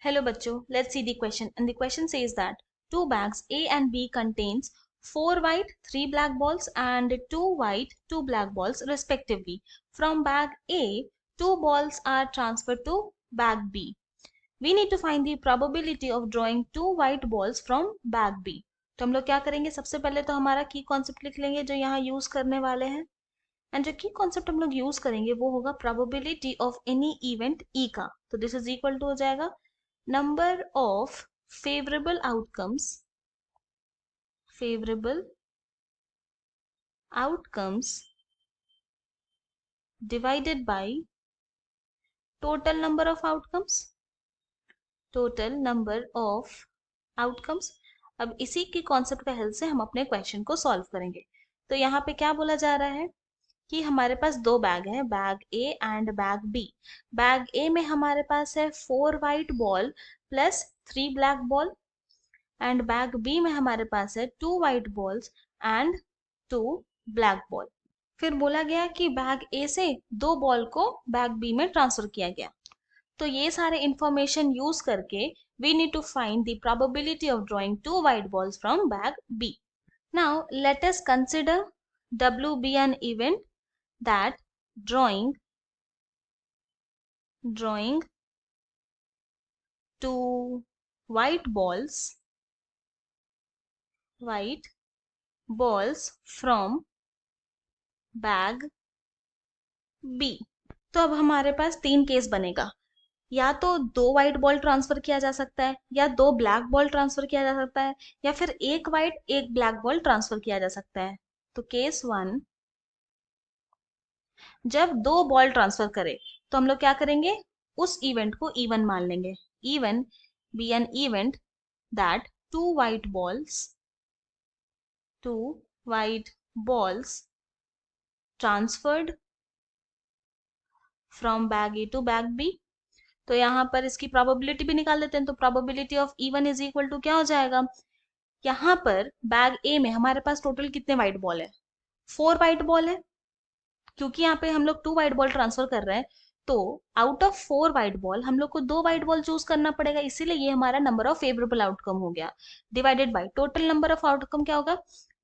Hello bachcho, let's see the question. And the question says that two bags A and B contains 4 white, 3 black balls and 2 white, 2 black balls respectively. From bag A, 2 balls are transferred to bag B. We need to find the probability of drawing 2 white balls from bag B. तो हम लोग क्या करेंगे, सबसे पहले तो हमारा की कॉन्सेप्ट लिख लेंगे जो यहाँ यूज करने वाले हैं. एंड जो की कॉन्सेप्ट हम लोग यूज करेंगे वो होगा probability of any event E का. तो दिस इज इक्वल टू हो जाएगा number of favorable outcomes divided by total number of outcomes. अब इसी के कॉन्सेप्ट का हेल्प से हम अपने क्वेश्चन को सॉल्व करेंगे. तो यहाँ पे क्या बोला जा रहा है कि हमारे पास दो बैग हैं, bag A and bag B. Bag A में हमारे पास है 4 white ball plus 3 black ball and bag B में हमारे पास है 2 white balls and 2 black ball. फिर बोला गया कि बैग ए से 2 बॉल को बैग बी में ट्रांसफर किया गया. तो ये सारे इंफॉर्मेशन यूज करके we need to find the probability of drawing 2 white balls from bag B. Now let us consider W be an event that drawing 2 white balls from bag B. तो अब हमारे पास 3 case बनेगा. या तो 2 white ball transfer किया जा सकता है, या 2 ब्लैक बॉल ट्रांसफर किया जा सकता है, या फिर एक व्हाइट एक ब्लैक बॉल ट्रांसफर किया जा सकता है. तो केस 1, जब 2 बॉल ट्रांसफर करे तो हम लोग क्या करेंगे, उस इवेंट को इवन मान लेंगे. E one be an event that 2 white balls transferred from bag A to bag B. तो यहाँ पर इसकी प्रोबेबिलिटी भी निकाल देते हैं. तो probability of E one is equal to क्या हो जाएगा, यहाँ पर बैग ए में हमारे पास टोटल कितने व्हाइट बॉल है, 4 व्हाइट बॉल है. क्योंकि यहाँ पे हम लोग 2 व्हाइट बॉल ट्रांसफर कर रहे हैं तो आउट ऑफ 4 व्हाइट बॉल हम लोग को 2 व्हाइट बॉल चूज करना पड़ेगा. इसीलिए ये हमारा नंबर ऑफ फेवरेबल आउटकम हो गया, divided by total number of outcome. क्या होगा,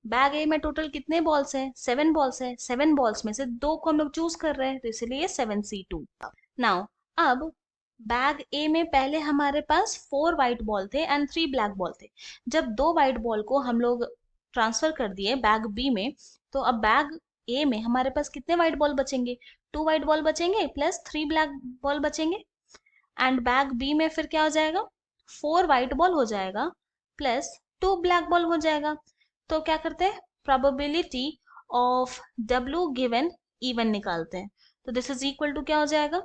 बैग ए में टोटल कितने बॉल्स है, 7 बॉल्स है. 7 बॉल्स में से 2 को हम लोग चूज कर रहे हैं तो इसीलिए 7C2. नाउ अब बैग ए में पहले हमारे पास 4 व्हाइट बॉल थे एंड 3 ब्लैक बॉल थे. जब 2 व्हाइट बॉल को हम लोग ट्रांसफर कर दिए बैग बी में, तो अब बैग ए में हमारे पास कितने व्हाइट बॉल बचेंगे, 2 व्हाइट बॉल बचेंगे प्लस 3 ब्लैक बॉल बचेंगे. एंड बैग बी में फिर क्या हो जाएगा, 4 व्हाइट बॉल हो जाएगा प्लस 2 ब्लैक बॉल हो जाएगा. तो क्या करते हैं, probability of W given even निकालते हैं. तो दिस इज इक्वल टू क्या हो जाएगा,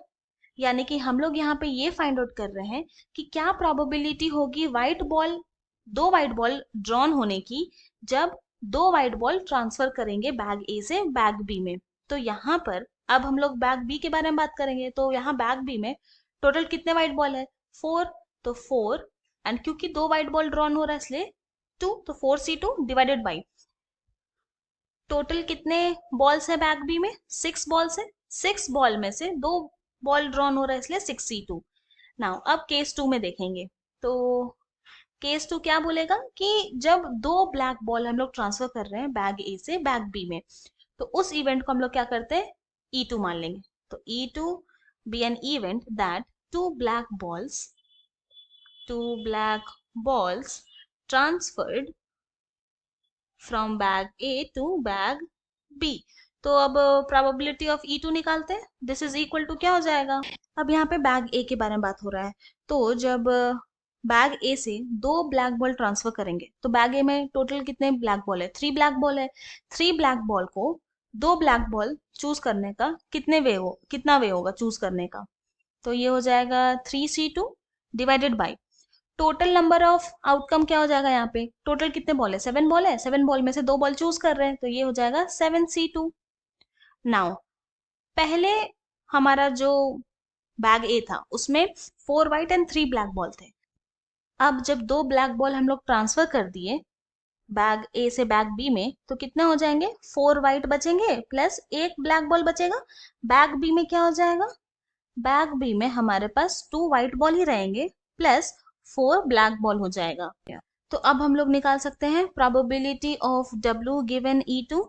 यानी कि हम लोग यहाँ पे ये फाइंड आउट कर रहे हैं कि क्या प्रोबेबिलिटी होगी दो व्हाइट बॉल ड्रॉन होने की जब 2 व्हाइट बॉल ट्रांसफर करेंगे बैग ए से बैग बी में. तो यहाँ पर अब हम लोग बैग बी के बारे में बात करेंगे. तो यहाँ बैग बी में टोटल कितने व्हाइट बॉल है, 4. तो 4 एंड क्योंकि 2 व्हाइट बॉल ड्रॉन हो रहा है इसलिए 2, तो 4C2 डिवाइडेड बाई टोटल कितने बॉल्स है बैग बी में, 6 बॉल्स है. 6 बॉल में से 2 बॉल ड्रॉन हो रहा है इसलिए 6C2. नाउ अब केस 2 में देखेंगे. तो केस 2 क्या बोलेगा कि जब 2 ब्लैक बॉल हम लोग ट्रांसफर कर रहे हैं बैग ए से बैग बी में, तो उस इवेंट को हम लोग क्या करते हैं, E2 मान लेंगे. तो E2 be an event that 2 black balls transferred from bag A to bag B. तो अब प्रोबेबिलिटी ऑफ E2 निकालते हैं. दिस इज इक्वल टू क्या हो जाएगा, अब यहाँ पे बैग ए के बारे में बात हो रहा है. तो जब बैग ए से 2 ब्लैक बॉल ट्रांसफर करेंगे तो बैग ए में टोटल कितने ब्लैक बॉल है, 3 ब्लैक बॉल है. 3 ब्लैक बॉल को 2 ब्लैक बॉल चूज करने का कितना वे होगा चूज करने का. तो ये हो जाएगा 3C2 divided by total number of outcome. क्या हो जाएगा, यहाँ पे टोटल कितने बॉल है, 7 बॉल है. 7 बॉल में से 2 बॉल चूज कर रहे हैं तो ये हो जाएगा 7C2. नाउ पहले हमारा जो बैग ए था उसमें 4 व्हाइट एंड 3 ब्लैक बॉल थे. अब जब 2 ब्लैक बॉल हम लोग ट्रांसफर कर दिए बैग ए से बैग बी में तो कितने हो जाएंगे, 4 व्हाइट बचेंगे प्लस 1 ब्लैक बॉल बचेगा. बैग बी में क्या हो जाएगा, बैग बी में हमारे पास 2 व्हाइट बॉल ही रहेंगे प्लस 4 ब्लैक बॉल हो जाएगा। तो अब हम लोग निकाल सकते हैं probability of W given E2।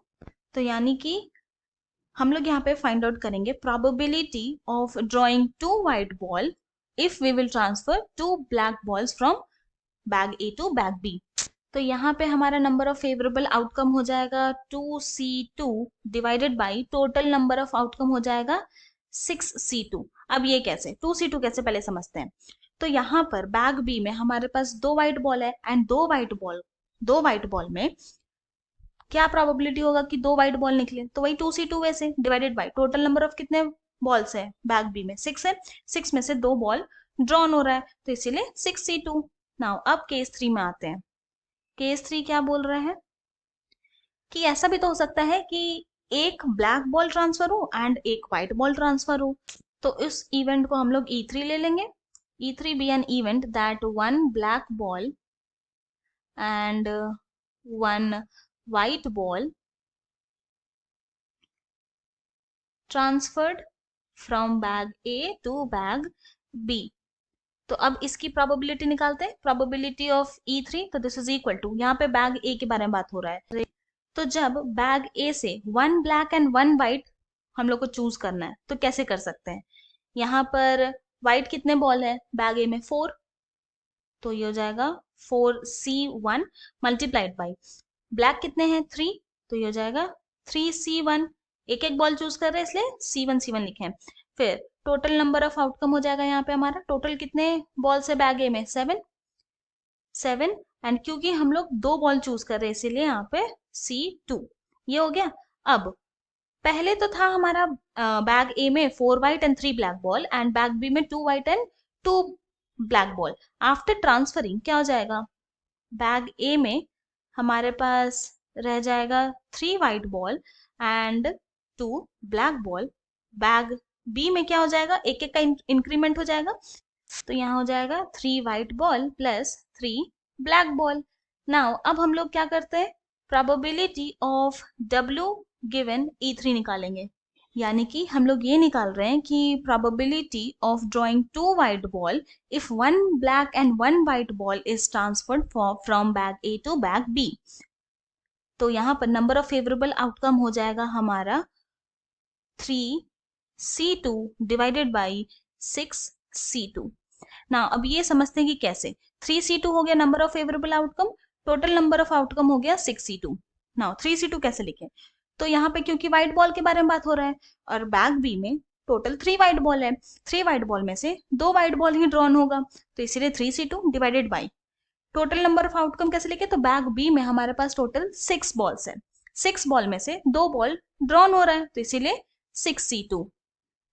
तो यानी कि हम लोग यहाँ पे फाइंड आउट करेंगे probability of drawing 2 white ball if we will transfer 2 black balls from bag A to bag B। तो यहाँ पे हमारा नंबर ऑफ फेवरेबल आउटकम हो जाएगा 2C2 divided by total number of outcome हो जाएगा 6C2। अब ये कैसे 2C2 कैसे पहले समझते हैं। तो यहाँ पर बैग B में हमारे पास 2 वाइट बॉल है एंड 2 वाइट बॉल में क्या प्रोबेबिलिटी होगा कि 2 वाइट बॉल निकले, तो वही 2C2 वैसे divided by total number of कितने बॉल्स है बैग बी में 6 है, 6 में से 2 बॉल ड्रॉन हो रहा है तो इसीलिए 6C2। नाउ अब केस 3 में आते हैं। केस 3 क्या बोल रहे हैं कि ऐसा भी तो हो सकता है कि एक ब्लैक बॉल ट्रांसफर हो एंड एक व्हाइट बॉल ट्रांसफर हो। तो इस इवेंट को हम लोग E3 ले लेंगे। E3 be an event that 1 black ball and 1 white ball transferred from bag A to bag B। तो अब इसकी प्रोबेबिलिटी निकालते हैं, प्रोबेबिलिटी ऑफ E3। तो दिस इज इक्वल टू, यहाँ पे बैग A के बारे में बात हो रहा है, तो जब बैग A से 1 ब्लैक एंड 1 व्हाइट हम लोग को चूज करना है तो कैसे कर सकते हैं। यहाँ पर व्हाइट कितने बॉल है बैग A में 4, तो ये हो जाएगा 4C1 मल्टीप्लाइड बाई ब्लैक कितने हैं 3, तो ये हो जाएगा 3C1। एक एक बॉल चूज कर रहे हैं इसलिए C1 लिखे हैं। फिर टोटल नंबर ऑफ आउटकम हो जाएगा यहाँ पे हमारा टोटल कितने बॉल्स है बैग ए में 7 एंड क्योंकि हम लोग 2 बॉल चूज कर रहे हैं इसीलिए यहाँ पे C2 ये हो गया। अब पहले तो था हमारा बैग ए में 4 white and 3 black ball and bag B में 2 white and 2 black ball. After transferring क्या हो जाएगा, बैग ए में हमारे पास रह जाएगा 3 white ball and 2 black ball. Bag B में क्या हो जाएगा, एक एक का इंक्रीमेंट हो जाएगा, तो यहाँ हो जाएगा 3 white ball plus 3 black ball. Now अब हम लोग क्या करते हैं, probability of W given E3 निकालेंगे। यानी कि हम लोग ये निकाल रहे हैं कि probability of drawing 2 white ball if 1 black and 1 white ball is transferred from bag A to bag B। तो यहाँ पर नंबर ऑफ फेवरेबल आउटकम हो जाएगा हमारा 3C2 डिवाइडेड बाई 6C2। ना अब ये समझते हैं कि कैसे 3C2 हो गया number of favourable outcome, total number of outcome हो गया 6C2। नाउ 3C2 कैसे लिखें, तो यहाँ पे क्योंकि व्हाइट बॉल के बारे में बात हो रहा है और बैग बी में टोटल 3 व्हाइट बॉल है, 3 व्हाइट बॉल में से 2 व्हाइट बॉल ही ड्रॉन होगा तो इसीलिए 3C2 divided by total number of outcome कैसे लिखे, तो बैग बी में हमारे पास टोटल 6 बॉल्स है, 6 बॉल में से 2 बॉल ड्रॉन हो रहा है तो इसीलिए 6C2।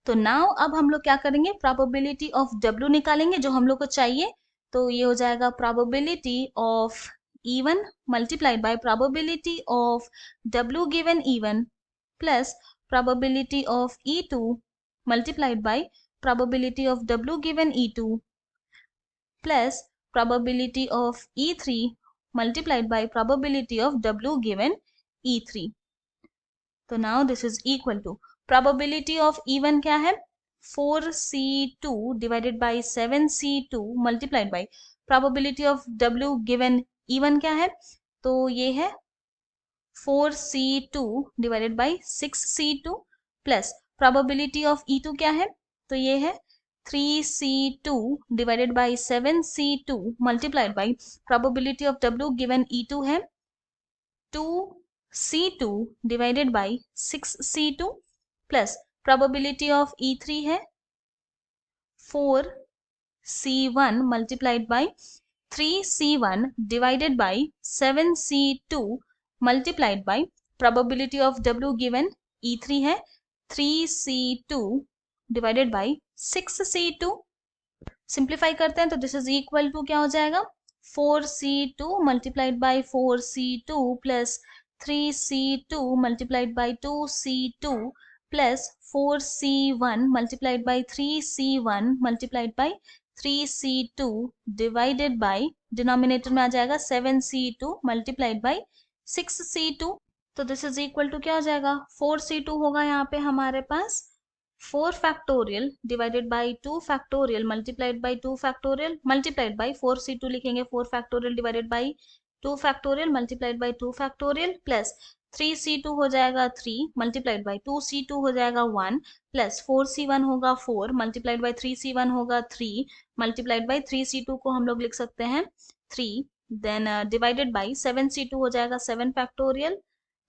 तो नाउ अब हम लोग क्या करेंगे, प्रोबेबिलिटी ऑफ W निकालेंगे जो हम लोग को चाहिए। तो ये हो जाएगा probability of E1 multiplied by probability of W given E1 plus probability of E2 multiplied by probability of W given E2 plus probability of E3 multiplied by probability of W given E3। तो now this is equal to probability of E1 क्या है 4C2 divided by 7C2 multiplied by probability of W given E1 क्या है, तो ये है 4C2 divided by 6C2 plus probability of E2 क्या है, तो ये है 3C2 divided by 7C2 multiplied by probability of W given E2 है 2C2 divided by 6C2 plus probability of E3 है 4C1 multiplied by 3C1 divided by 7C2 multiplied by probability of W given E3 है 3C2 divided by 6C2। Simplify करते हैं तो this is equal to क्या हो जाएगा 4C2 multiplied by 4C2 plus 3C2 multiplied by 2C2 plus 4C1 multiplied by 3C1 multiplied by 3C2 divided by denominator में आ जाएगा 7C2 multiplied by 6C2। तो this is equal to क्या हो जाएगा 4C2 होगा यहाँ पे हमारे पास 4 factorial divided by 2 factorial multiplied by 2 factorial multiplied by 4c2 लिखेंगे 4 factorial divided by 2 factorial multiplied by 2 factorial plus 3c2 हो जाएगा 3 multiplied by 2c2 हो जाएगा 1 plus 4c1 होगा 4 multiplied by 3c1 होगा 3 multiplied by 3c2 को हम लोग लिख सकते हैं 3 then divided by 7c2 हो जाएगा 7 factorial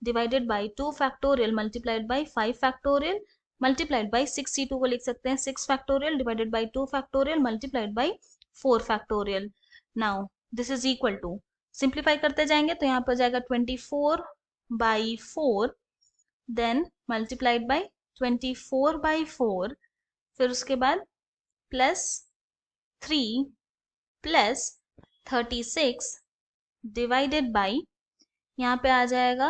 divided by 2 factorial multiplied by 5 factorial multiplied by 6c2 को लिख सकते हैं 6 factorial divided by 2 factorial multiplied by 4 factorial. Now this is equal to, simplify करते जाएंगे तो यहाँ पर जाएगा 24 by 4 then multiplied by 24 by 4 फिर उसके बाद प्लस 3 प्लस 36 डिवाइडेड बाई यहाँ पे आ जाएगा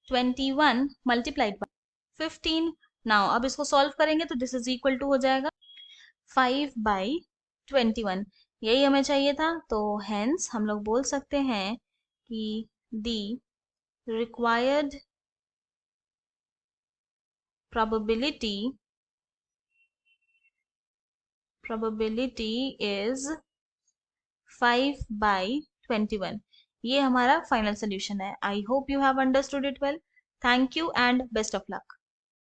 21 मल्टीप्लाइड बाई 15. नाउ अब इसको सॉल्व करेंगे तो दिस इज इक्वल टू हो जाएगा 5/21. यही हमें चाहिए था. तो हेंस हम लोग बोल सकते हैं कि दी रिक्वायर्ड probability is 5/21. ये हमारा फाइनल सोल्यूशन है. I hope you have understood it well. Thank you and best of luck.